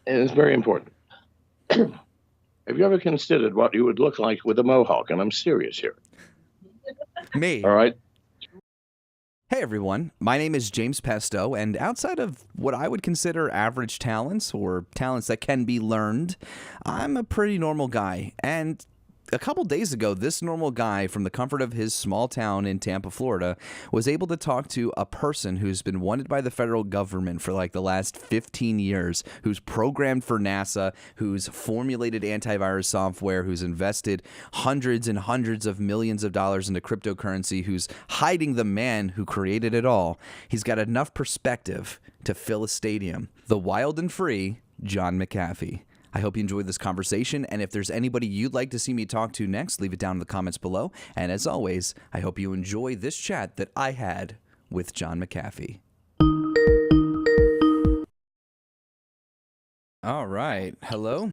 and it's very important. Have you ever considered what you would look like with a mohawk? And I'm serious here. Me. All right. Hey everyone, my name is James Pesto, and outside of what I would consider average talents or talents that can be learned, I'm a pretty normal guy. And a couple days ago, this normal guy from the comfort of his small town in Tampa, Florida, was able to talk to a person who's been wanted by the federal government for like the last 15 years, who's programmed for NASA, who's formulated antivirus software, who's invested hundreds and hundreds of millions of dollars into cryptocurrency, who's hiding the man who created it all. He's got enough perspective to fill a stadium. The wild and free John McAfee. I hope you enjoyed this conversation, and if there's anybody you'd like to see me talk to next, leave it down in the comments below. And as always, I hope you enjoy this chat that I had with John McAfee. All right. Hello?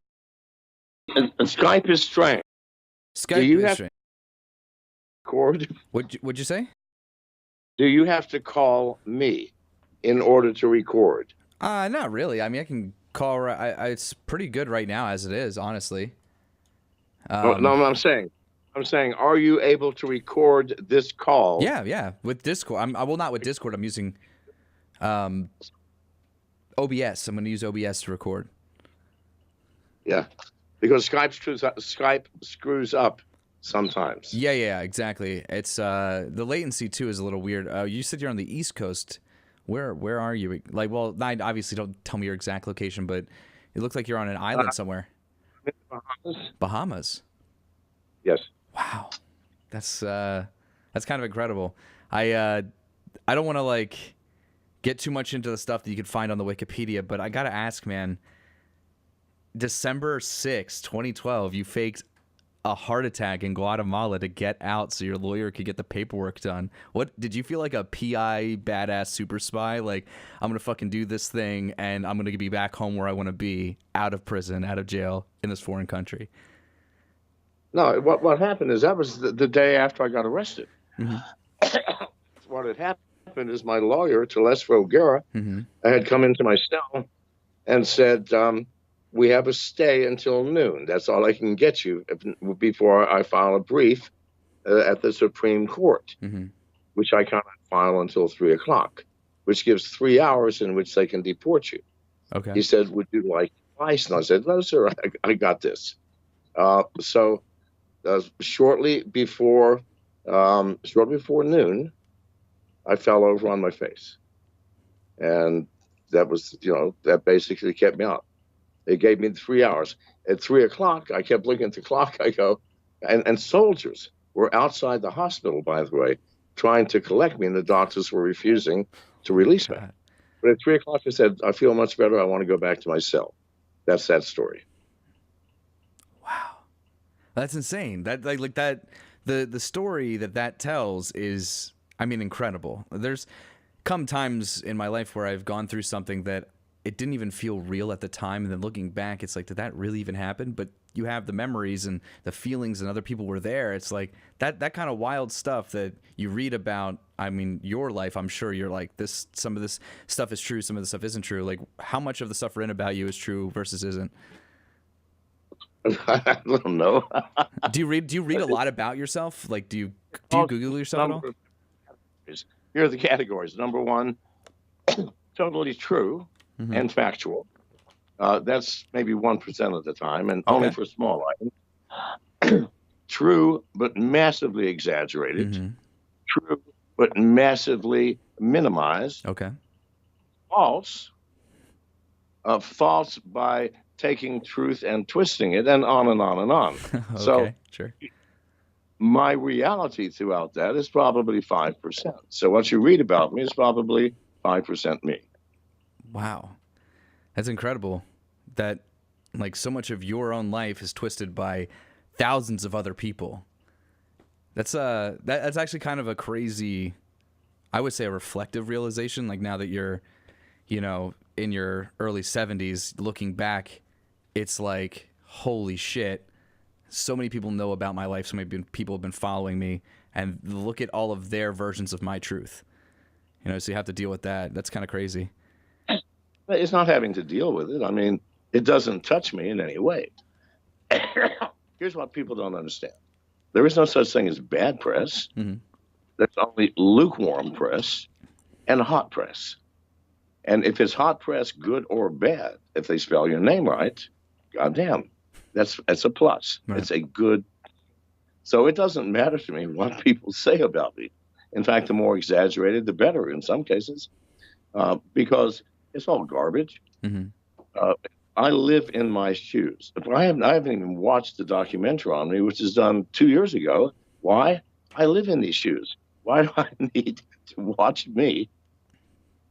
Skype is strange. Skype Do you is have strange. Record? What'd you say? Do you have to call me in order to record? Not really. I mean, I can call. It's pretty good right now as it is, honestly. No, I'm saying, are you able to record this call? Yeah. With Discord, well, not with Discord. I'm using OBS. I'm going to use OBS to record. Yeah, because Skype screws up sometimes. Yeah, exactly. It's the latency too is a little weird. You said you're on the East Coast. Where are you? Like, well, obviously don't tell me your exact location, but it looks like you're on an island somewhere. Bahamas. Yes. Wow, that's kind of incredible. I don't want to like get too much into the stuff that you could find on the Wikipedia, but I gotta ask, man. December 6, 2012, you faked a heart attack in Guatemala to get out so your lawyer could get the paperwork done. What did you feel like a PI badass super spy? Like, I'm gonna fucking do this thing and I'm gonna be back home where I want to be, out of prison, out of jail, in this foreign country. No, what happened is that was the day after I got arrested. Mm-hmm. What had happened is my lawyer, Telesfo Guerra, had come into my cell and said, we have a stay until noon. That's all I can get you before I file a brief at the Supreme Court, which I cannot file until 3 o'clock, which gives 3 hours in which they can deport you. Okay. He said, would you like advice? And I said, no, sir, I got this. So shortly before noon, I fell over on my face. And that was, that basically kept me out. They gave me 3 hours. At 3 o'clock, I kept looking at the clock. I go, and soldiers were outside the hospital, by the way, trying to collect me, and the doctors were refusing to release me. But at 3 o'clock, I said, I feel much better. I want to go back to my cell. That's that story. Wow, that's insane. That like that the story that tells is, I mean, incredible. There's come times in my life where I've gone through something that it didn't even feel real at the time, and then looking back, it's like, did that really even happen? But you have the memories and the feelings, and other people were there. It's like that kind of wild stuff that you read about. I mean, your life, I'm sure you're like, some of this stuff is true, some of the stuff isn't true. Like, how much of the stuff written about you is true versus isn't? I don't know. Do you read a lot about yourself? Like, do you Google yourself at all? Here are the categories. Number one, totally true and factual. That's maybe 1% of the time, and only for small items. True, but massively exaggerated. True, but massively minimized. Okay. False. False by taking truth and twisting it, and on and on and on. Okay, so, sure. My reality throughout that is probably 5%. So what you read about me is probably 5% me. Wow. That's incredible. That, like, so much of your own life is twisted by thousands of other people. That's actually kind of a crazy, I would say, a reflective realization. Like, now that you're, in your early 70s, looking back, it's like, holy shit, so many people know about my life, so many people have been following me, and look at all of their versions of my truth. So you have to deal with that. That's kind of crazy. It's not having to deal with it. I mean, It doesn't touch me in any way. Here's what people don't understand. There is no such thing as bad press. Mm-hmm. There's only lukewarm press and hot press. And if it's hot press, good or bad, if they spell your name right, goddamn, that's a plus. Right. It's a good. So it doesn't matter to me what people say about me. In fact, the more exaggerated, the better in some cases, because it's all garbage. Mm-hmm. I live in my shoes. I haven't even watched the documentary on me, which was done 2 years ago. Why? I live in these shoes. Why do I need to watch me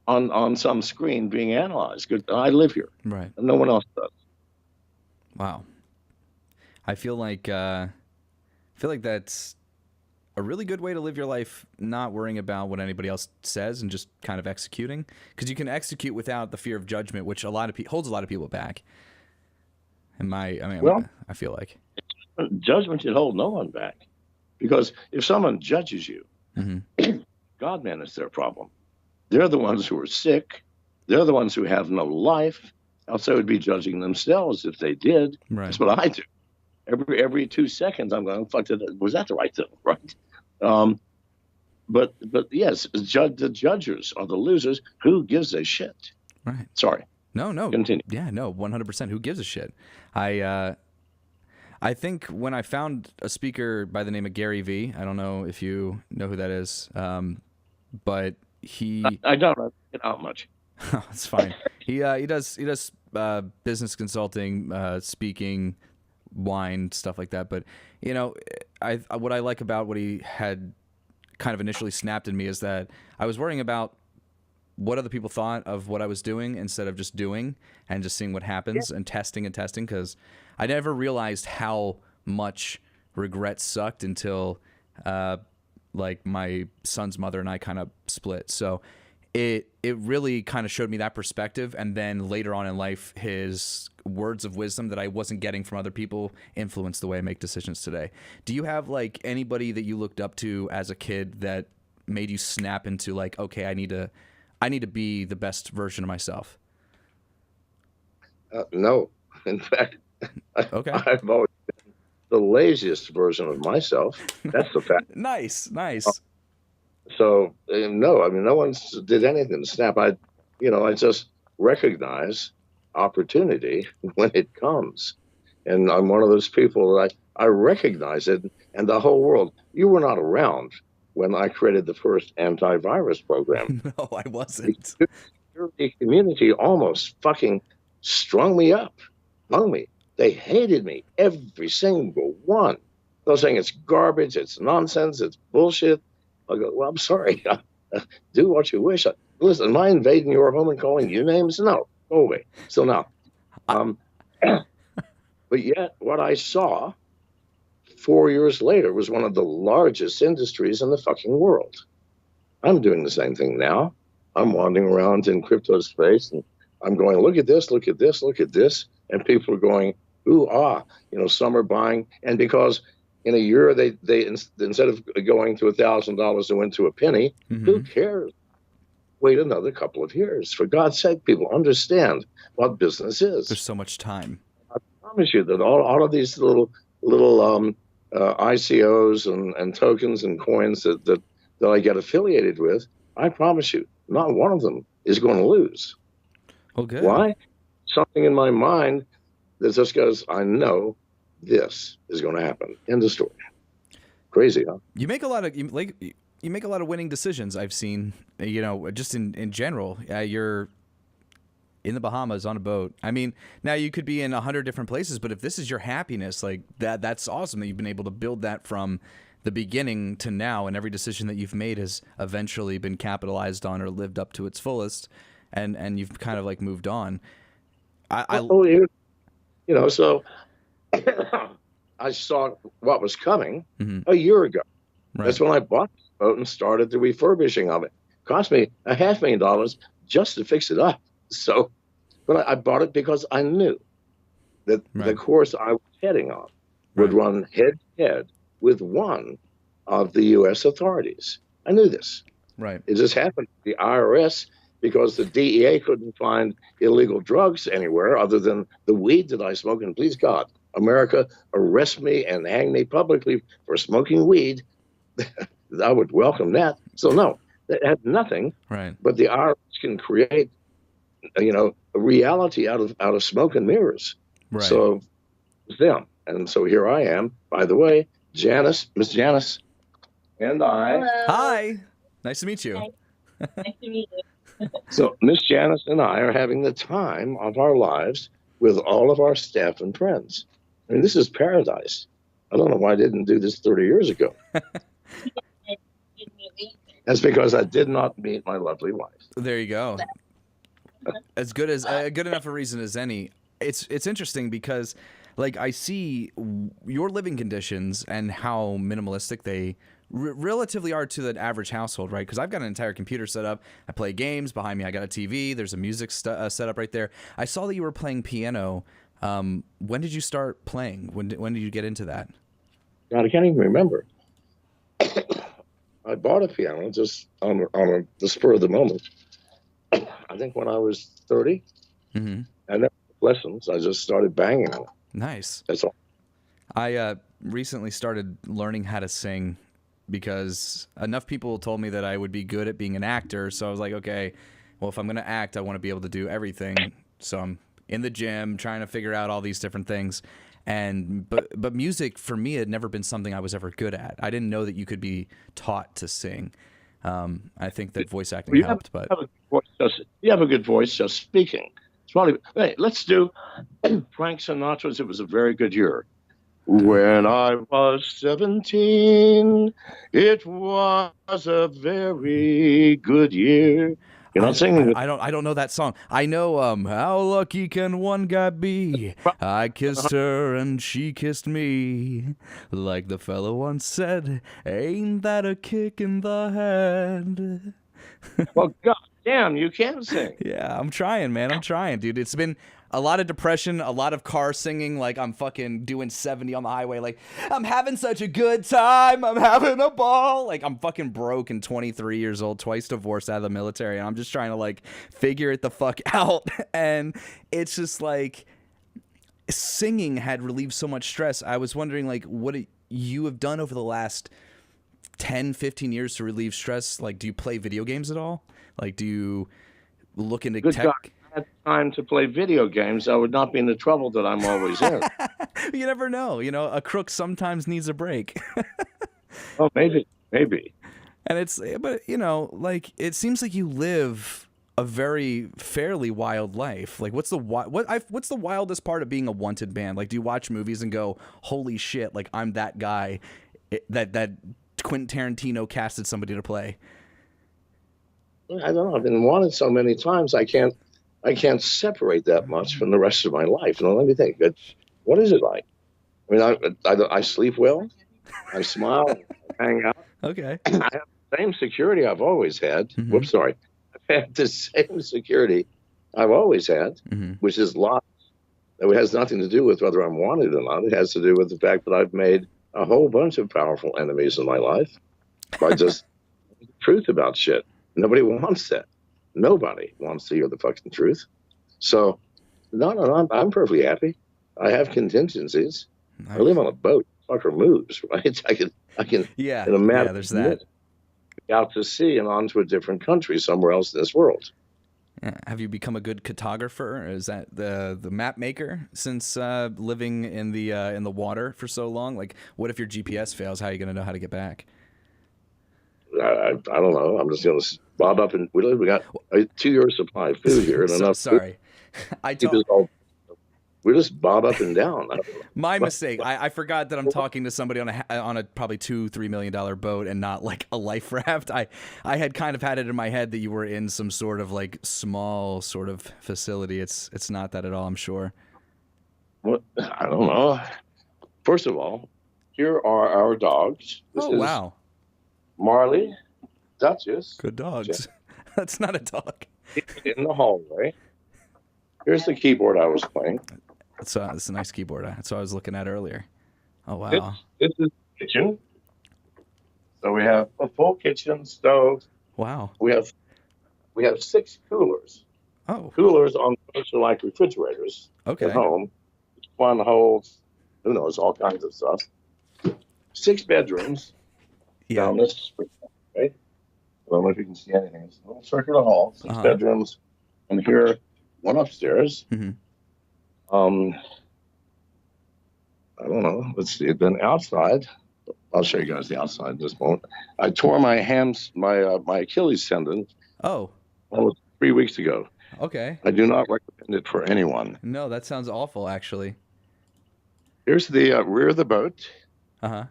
on some screen being analyzed? Because I live here. Right. And no one else does. Wow. I feel like that's a really good way to live your life, not worrying about what anybody else says and just kind of executing, because you can execute without the fear of judgment, which holds a lot of people back. I feel like judgment should hold no one back, because if someone judges you, mm-hmm. God, man, it's their problem. They're the ones who are sick. They're the ones who have no life. Else they would be judging themselves if they did. Right. That's what I do. Every 2 seconds, I'm going, fuck, was that the right thing? Right. But yes, the judges are the losers. Who gives a shit? Right. Sorry. No. Continue. Yeah, no, 100%. Who gives a shit? I think when I found a speaker by the name of Gary Vee, I don't know if you know who that is, but I don't get out much. It's fine. He does business consulting, speaking, wine, stuff like that. But what I like about what he had kind of initially snapped in me is that I was worrying about what other people thought of what I was doing instead of just doing and just seeing what happens and testing, because I never realized how much regret sucked until like my son's mother and I kind of split. So it really kind of showed me that perspective, and then later on in life, his words of wisdom that I wasn't getting from other people influenced the way I make decisions today. Do you have like anybody that you looked up to as a kid that made you snap into like, okay, I need to be the best version of myself? No, in fact, Okay. I've always been the laziest version of myself. That's the fact. Nice. So no, I mean, no one did anything to snap. I just recognize opportunity when it comes, and I'm one of those people that I recognize it, and the whole world. You were not around when I created the first antivirus program. No, I wasn't. The security community almost fucking strung me up, hung me. They hated me, every single one. They're saying it's garbage, it's nonsense, it's bullshit. I go, well, I'm sorry. Do what you wish. Listen, am I invading your home and calling you names? No, go away. So now, but yet what I saw 4 years later was one of the largest industries in the fucking world. I'm doing the same thing now. I'm wandering around in crypto space and I'm going, look at this, look at this, look at this. And people are going, ooh, some are buying. And because in a year, they instead of going to $1,000, they went to a penny. Mm-hmm. Who cares? Wait another couple of years. For God's sake, people understand what business is. There's so much time. I promise you that all of these little ICOs and tokens and coins that I get affiliated with, I promise you, not one of them is going to lose. Okay. Why? Something in my mind that just goes, I know this is going to happen. End of story. Crazy, huh? You make a lot of winning decisions. I've seen, just in general. You're in the Bahamas on a boat. I mean, now you could be in 100 different places, but if this is your happiness, like that's awesome that you've been able to build that from the beginning to now, and every decision that you've made has eventually been capitalized on or lived up to its fullest, and you've kind of like moved on. So I saw what was coming mm-hmm. a year ago. Right. That's when I bought the boat and started the refurbishing of it. Cost me $500,000 just to fix it up. So, but I bought it because I knew that the course I was heading on would run head to head with one of the U.S. authorities. I knew this. Right. It just happened. The IRS because the DEA couldn't find illegal drugs anywhere other than the weed that I smoke. And please God, America, arrest me and hang me publicly for smoking weed. I would welcome that. So no, that had nothing. Right. But the IRS can create, a reality out of smoke and mirrors. Right. So it's them. And so here I am. By the way, Miss Janice, and I. Hello. Hi. Nice to meet you. Nice to meet you. So Miss Janice and I are having the time of our lives with all of our staff and friends. I mean, this is paradise. I don't know why I didn't do this 30 years ago. That's because I did not meet my lovely wife. There you go. As good enough a reason as any. It's interesting because, like, I see your living conditions and how minimalistic they relatively are to the average household, right? Because I've got an entire computer set up. I play games. Behind me, I got a TV. There's a music set up right there. I saw that you were playing piano. When did you start playing? When did you get into that? God, I can't even remember. I bought a piano just on the spur of the moment. I think when I was 30. Mm-hmm. I never took lessons. I just started banging on it. Nice. That's all. I recently started learning how to sing because enough people told me that I would be good at being an actor. So I was like, okay, well, if I'm going to act, I want to be able to do everything. So I'm in the gym trying to figure out all these different things. But music for me had never been something I was ever good at. I didn't know that you could be taught to sing. I think that voice acting helped, but you have a good voice just speaking. It's probably, hey, let's do Frank Sinatra's "It Was a Very Good Year." When I was 17, it was a very good year. You're not singing. I don't know that song. I know how lucky can one guy be? I kissed her and she kissed me. Like the fellow once said, ain't that a kick in the head? Well, God damn, you can sing. Yeah, I'm trying, man. I'm trying, dude. It's been a lot of depression, a lot of car singing, like I'm fucking doing 70 on the highway, like I'm having such a good time, I'm having a ball. Like I'm fucking broke and 23 years old, twice divorced out of the military, and I'm just trying to like figure it the fuck out. And it's just like singing had relieved so much stress. I was wondering like what you have done over the last 10, 15 years to relieve stress. Like, do you play video games at all? Like, do you look into Good tech? God. Had time to play video games, I would not be in the trouble that I'm always in. You never know. You know, a crook sometimes needs a break. Oh, maybe. And but you know, like it seems like you live a very fairly wild life. Like, what's the wildest part of being a wanted man? Like, do you watch movies and go, "Holy shit!" Like, I'm that guy that Quentin Tarantino casted somebody to play. I don't know. I've been wanted so many times. I can't separate that much from the rest of my life. You know, let me think. What is it like? I mean, I sleep well. I smile. I hang out. Okay. I have the same security I've always had. Mm-hmm. Whoops, sorry. I've had the same security I've always had, mm-hmm. which is lots. It has nothing to do with whether I'm wanted or not. It has to do with the fact that I've made a whole bunch of powerful enemies in my life by just the truth about shit. Nobody wants that. Nobody wants to hear the fucking truth. So, no, I'm perfectly happy. I have contingencies. Nice. I live on a boat. Fucker moves, right? I can. Yeah. In a matter Yeah. There's that. Out to sea and on to a different country somewhere else in this world. Have you become a good cartographer? Is that the map maker since living in the water for so long? Like, what if your GPS fails? How are you going to know how to get back? I don't know. I'm just going to bob up and we got a 2-year supply of food here and enough. Sorry, We just bob up and down. My mistake. I forgot that I'm talking to somebody on a probably $2-3 million boat and not like a life raft. I had kind of had it in my head that you were in some sort of like small sort of facility. It's not that at all, I'm sure. What? I don't know. First of all, here are our dogs. This is wow. Marley, Duchess. Good dogs. That's not a dog. In the hallway. Here's the keyboard I was playing. It's a nice keyboard. That's what I was looking at earlier. Oh, wow. This is the kitchen. So we have a full kitchen, stove. Wow. We have we have 6 coolers. Oh, Coolers on boats are like refrigerators at okay. home. Each one holds, who knows, all kinds of stuff. 6 bedrooms Yeah. down this street. Right? I don't know if you can see anything. It's a little circular hall, 6 Uh-huh. bedrooms, and here, one upstairs. Hmm. Um, I don't know. Let's see. Then outside, I'll show you guys the outside in this moment. I tore my my Achilles tendon Oh, almost 3 weeks ago. okay. I do not recommend it for anyone. No, that sounds awful, actually. Here's the rear of the boat. Uh-huh.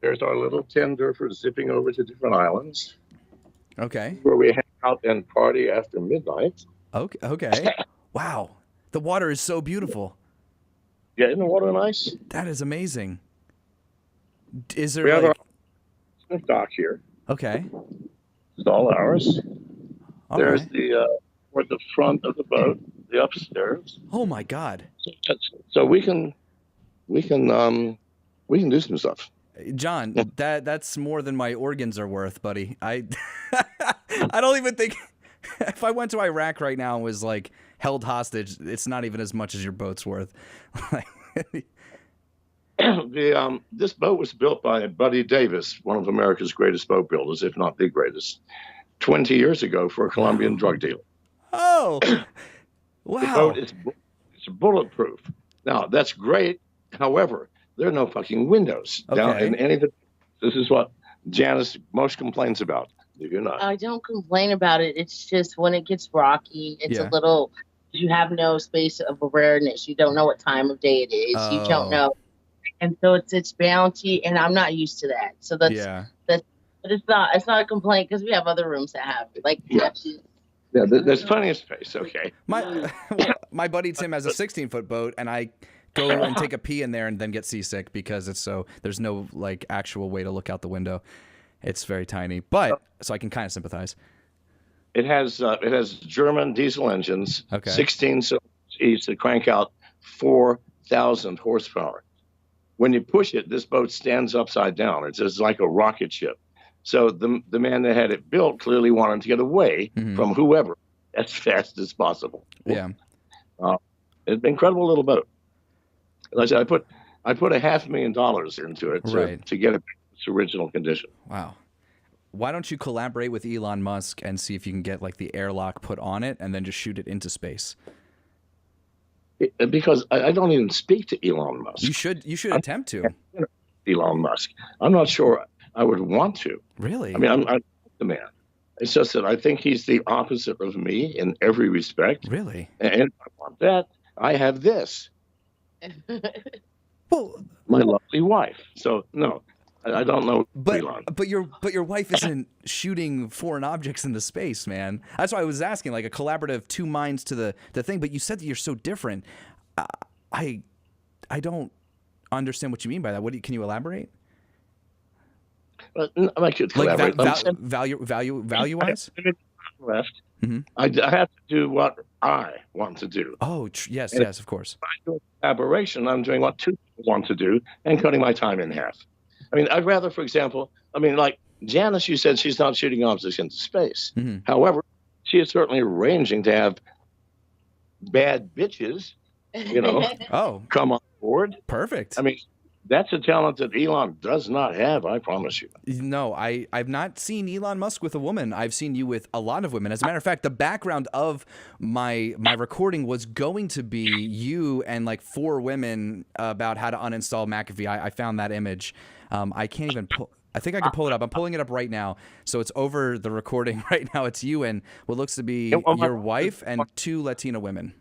There's our little tender for zipping over to different islands Okay. where we hang out and party after midnight. Okay. Okay. Wow. The water is so beautiful. Yeah, isn't the water nice? That is amazing. Is We there have like... our dock here. Okay. It's all ours. All There's right. toward the front of the boat, the upstairs. Oh my God. So we can do some stuff. John, that's more than my organs are worth, buddy. I I don't even think if I went to Iraq right now and was like held hostage, it's not even as much as your boat's worth. This boat was built by Buddy Davis, one of America's greatest boat builders, if not the greatest, 20 years ago for a Colombian drug dealer. Oh, The wow. boat is bulletproof. Now, that's great. However, there are no fucking windows down Okay. in any of the. This is what Janice most complains about. Do you not? I don't complain about it. It's just when it gets rocky, it's Yeah. a little, you have no space of awareness. You don't know what time of day it is. You Oh. don't know. And so it's bouncy, and I'm not used to that. So but it's not a complaint because we have other rooms that have it. Like, Yeah. There's plenty of space. Okay. My buddy Tim has a 16-foot boat, and I go and take a pee in there and then get seasick because there's no like actual way to look out the window. It's very tiny, but so I can kind of sympathize. It has German diesel engines, Okay. 16 cylinders each that crank out 4,000 horsepower. When you push it, this boat stands upside down. It's just like a rocket ship. So the man that had it built clearly wanted to get away from whoever as fast as possible. Yeah. It's an incredible little boat. Like I said, I put $500,000 into it to get it back to its original condition. Wow. Why don't you collaborate with Elon Musk and see if you can get like the airlock put on it and then just shoot it into space? Because I don't even speak to Elon Musk. You should attempt to. Elon Musk. I'm not sure I would want to. Really? I mean, I'm the man. It's just that I think he's the opposite of me in every respect. Really? And if I want that, I have this. Well, my lovely wife. So no, I don't know. Elon. But your wife isn't shooting foreign objects into space, man. That's why I was asking, like a collaborative two minds to the thing. But you said that you're so different. I don't understand what you mean by that. Can you elaborate? I could collaborate. Like value wise. Left. I have to do what I want to do. Oh, yes, of course. If I do collaboration, I'm doing what two people want to do and cutting my time in half. I mean, I'd rather, for example, like Janice, you said she's not shooting objects into space. However, she is certainly arranging to have bad bitches, come on board. Perfect. I mean, that's a talent that Elon does not have, I promise you. No, I've not seen Elon Musk with a woman. I've seen you with a lot of women. As a matter of fact, the background of my recording was going to be you and like 4 women about how to uninstall McAfee. I found that image. I can't even pull. I think I can pull it up. I'm pulling it up right now. So it's over the recording right now. It's you and what looks to be your wife and 2 Latina women.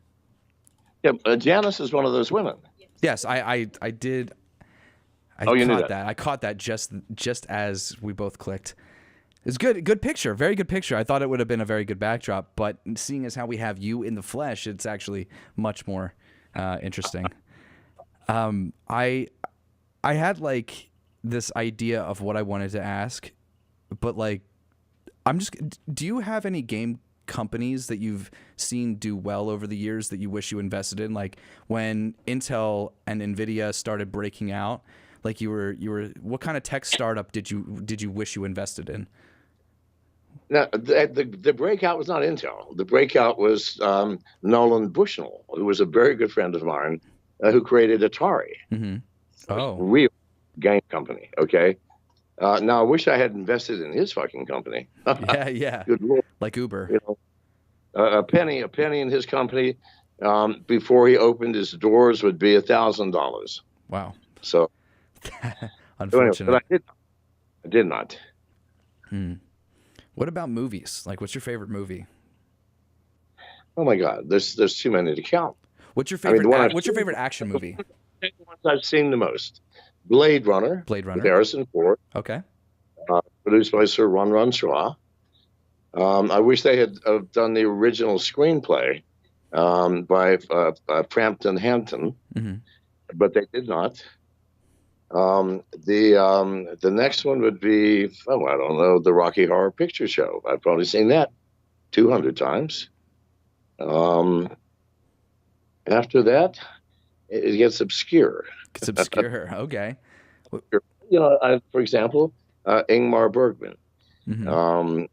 Yeah, Janice is one of those women. Yes, I did. You knew that. I caught that just as we both clicked. It's good picture, very good picture. I thought it would have been a very good backdrop, but seeing as how we have you in the flesh, it's actually much more interesting. I had like this idea of what I wanted to ask, but like do you have any game companies that you've seen do well over the years that you wish you invested in? Like when Intel and Nvidia started breaking out, like you were what kind of tech startup did you wish you invested in? Now, the breakout was not Intel. The breakout was Nolan Bushnell, who was a very good friend of mine, who created Atari. Mm-hmm. Oh, real game company. Okay. Now I wish I had invested in his fucking company. yeah. Good Lord. Like Uber. You know, a penny in his company before he opened his doors would be $1,000. Wow. So, unfortunate. Anyway, but I did not. What about movies? Like, what's your favorite movie? Oh my God, there's too many to count. What's your favorite? What's your favorite action movie? The ones I've seen the most: Blade Runner. With Harrison Ford. Okay. Produced by Sir Run Shaw. I wish they had done the original screenplay by Frampton Hampton, but they did not. The next one would be, I don't know, the Rocky Horror Picture Show. I've probably seen that 200 times. After that, it gets obscure. It's obscure. Okay. You know, for example, Ingmar Bergman, and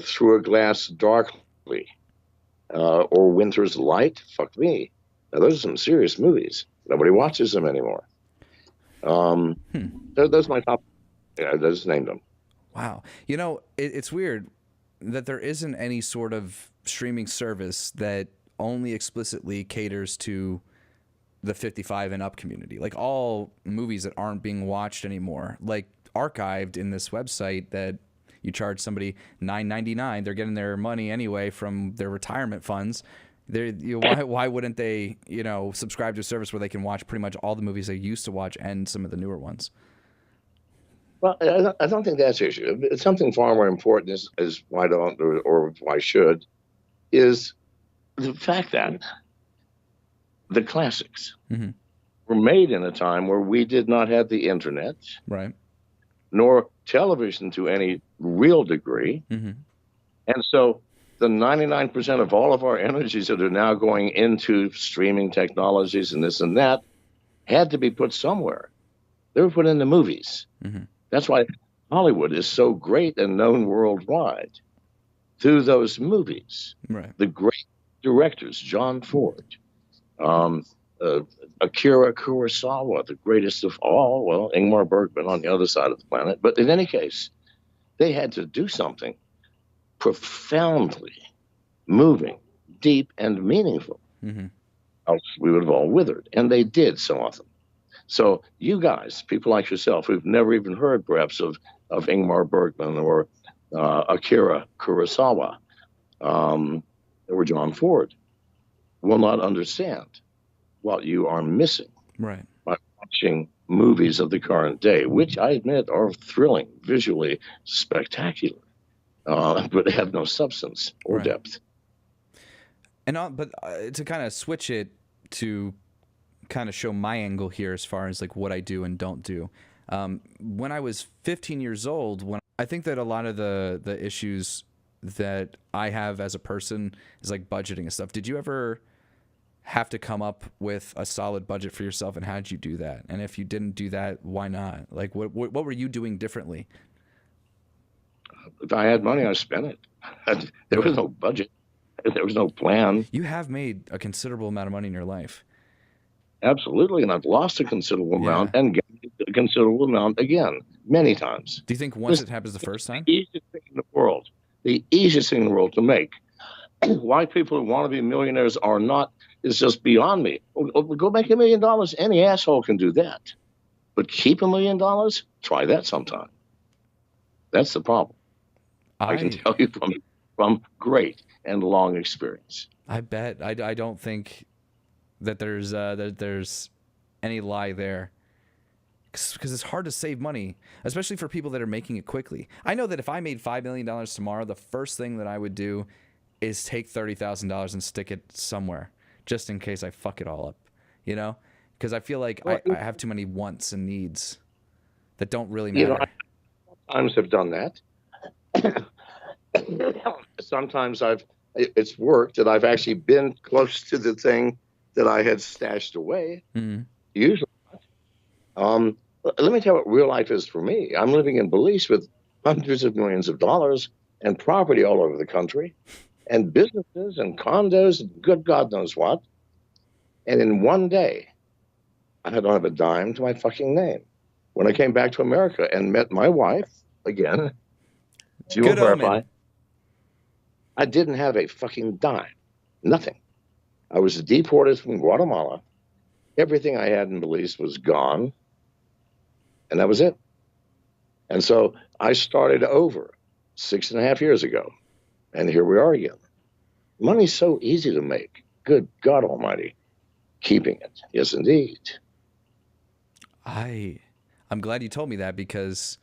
Through a Glass Darkly, or Winter's Light. Fuck me. Now, those are some serious movies. Nobody watches them anymore. Those are my top. Yeah, I just named them. Wow. You know, it's weird that there isn't any sort of streaming service that only explicitly caters to the 55 and up community. Like all movies that aren't being watched anymore, like archived in this website that you charge somebody $9.99. They're getting their money anyway from their retirement funds. Why wouldn't they, subscribe to a service where they can watch pretty much all the movies they used to watch and some of the newer ones? Well, I don't think that's the issue. It's something far more important is why don't or why should is the fact that the classics were made in a time where we did not have the internet, right, nor television to any real degree, and so the 99% of all of our energies that are now going into streaming technologies and this and that had to be put somewhere. They were put in the movies. That's why Hollywood is so great and known worldwide through those movies. Right. The great directors, John Ford, Akira Kurosawa, the greatest of all, well, Ingmar Bergman on the other side of the planet. But in any case, they had to do something profoundly moving, deep, and meaningful. Else we would have all withered. And they did so often. So you guys, people like yourself, who've never even heard perhaps of Ingmar Bergman or Akira Kurosawa or John Ford, will not understand what you are missing by watching movies of the current day, which I admit are thrilling, visually spectacular, but have no substance or depth. And to kind of switch it to kind of show my angle here as far as like what I do and don't do. When I was 15 years old, I think that a lot of the issues that I have as a person is like budgeting and stuff. Did you ever have to come up with a solid budget for yourself, and how did you do that? And if you didn't do that, why not? Like what were you doing differently? If I had money, I spent it. There was no budget. There was no plan. You have made a considerable amount of money in your life. Absolutely, and I've lost a considerable amount and gained a considerable amount again, many times. Do you think once it happens the first time? The easiest thing in the world to make. Why people who want to be millionaires are not is just beyond me. Go make $1 million. Any asshole can do that. But keep $1 million? Try that sometime. That's the problem. I can tell you from great and long experience. I bet. I don't think that there's any lie there, because it's hard to save money, especially for people that are making it quickly. I know that if I made $5 million tomorrow, the first thing that I would do is take $30,000 and stick it somewhere, just in case I fuck it all up, because I feel like I have too many wants and needs that don't really matter. I sometimes have done that. Sometimes it's worked that I've actually been close to the thing that I had stashed away. Usually not. Let me tell you what real life is for me. I'm living in Belize with hundreds of millions of dollars, and property all over the country, and businesses and condos, and good God knows what. And in one day, I don't have a dime to my fucking name. When I came back to America and met my wife again, she will verify, I didn't have a fucking dime, nothing. I was deported from Guatemala. Everything I had in Belize was gone, and that was it. And so I started over 6.5 years ago, and here we are again. Money's so easy to make. Good God Almighty, keeping it, yes, indeed. I'm glad you told me that, because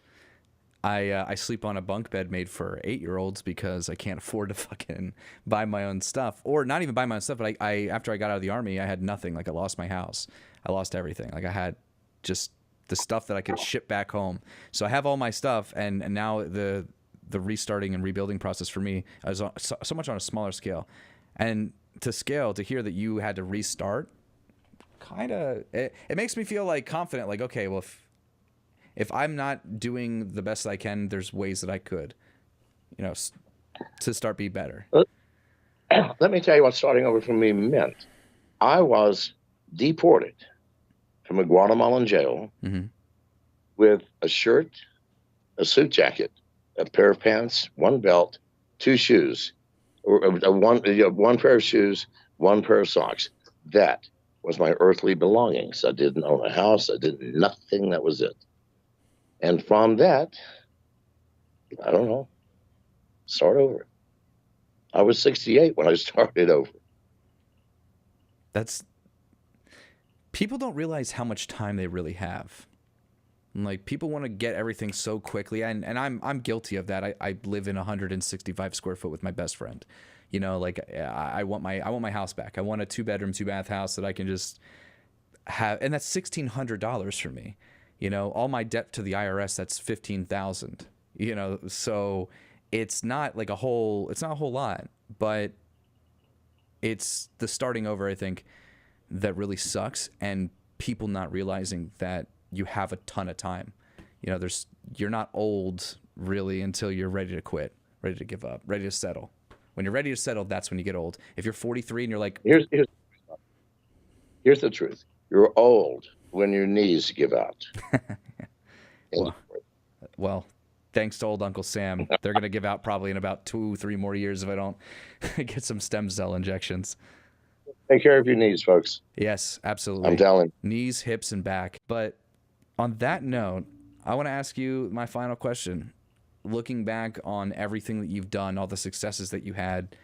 I sleep on a bunk bed made for 8-year-olds because I can't afford to fucking buy my own stuff, or not even buy my own stuff. But I after I got out of the Army, I had nothing. Like, I lost my house, I lost everything. Like, I had just the stuff that I could ship back home. So I have all my stuff, and now the restarting and rebuilding process for me is so much on a smaller scale. And to hear that you had to restart, kind of it makes me feel like confident. Like, okay, well, if I'm not doing the best I can, there's ways that I could, to start be better. Let me tell you what starting over for me meant. I was deported from a Guatemalan jail with a shirt, a suit jacket, a pair of pants, one belt, 2 shoes, or one pair of shoes, 1 pair of socks. That was my earthly belongings. I didn't own a house. I did nothing. That was it. And from that, I don't know, start over. I was 68 when I started over. People don't realize how much time they really have. Like, people want to get everything so quickly, and I'm guilty of that. I live in 165 square foot with my best friend. Like, I want my house back. I want a 2-bedroom, 2-bath house that I can just have, and that's $1,600 for me. All my debt to the IRS, that's $15,000. So it's not like a whole lot, but it's the starting over, I think, that really sucks, and people not realizing that you have a ton of time. You're not old really until you're ready to quit, ready to give up, ready to settle. When you're ready to settle, that's when you get old. If you're 43 and you're like, here's the truth. You're old when your knees give out. Well, thanks to old Uncle Sam, they're going to give out probably in about 2-3 more years if I don't get some stem cell injections. Take care of your knees, folks. Yes, absolutely. I'm telling. Knees, hips, and back. But on that note, I want to ask you my final question. Looking back on everything that you've done, all the successes that you had,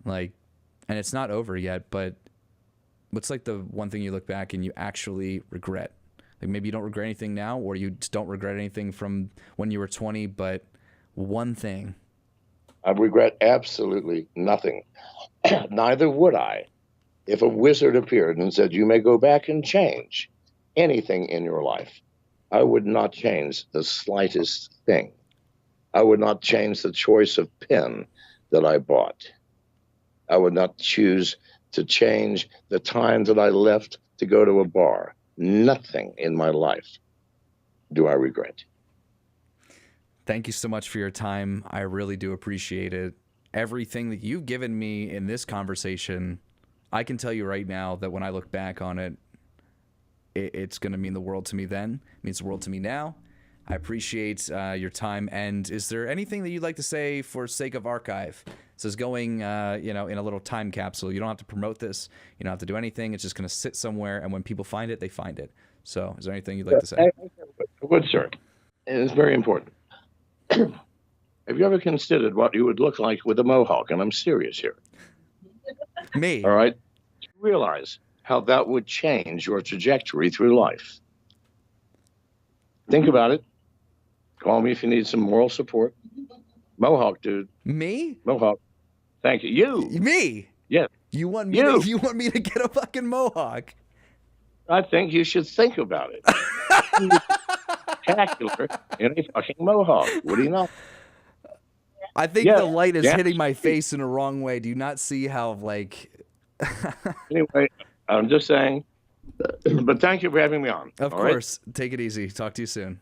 and it's not over yet, but what's like the one thing you look back and you actually regret? Like, maybe you don't regret anything now, or you just don't regret anything from when you were 20, but one thing. I regret absolutely nothing. Neither would I if a wizard appeared and said, you may go back and change anything in your life. I would not change the slightest thing. I would not change the choice of pen that I bought. I would not choose to change the time that I left to go to a bar. Nothing in my life do I regret. Thank you so much for your time. I really do appreciate it. Everything that you've given me in this conversation, I can tell you right now that when I look back on it, it's going to mean the world to me then. It means the world to me now. I appreciate your time. And is there anything that you'd like to say for sake of archive? This is going, in a little time capsule. You don't have to promote this. You don't have to do anything. It's just going to sit somewhere. And when people find it, they find it. So is there anything you'd like to say? Good, sir. It's very important. Have you ever considered what you would look like with a mohawk? And I'm serious here. Me? All right. You realize how that would change your trajectory through life. Think about it. Call me if you need some moral support. Mohawk, dude. Me? Mohawk. Thank you. You. Me? Yes. You want me to get a fucking mohawk? I think you should think about it. Spectacular in a fucking mohawk. What do you know? I think the light is hitting my face in a wrong way. Do you not see how, Anyway, I'm just saying. But thank you for having me on. Of course. Right? Take it easy. Talk to you soon.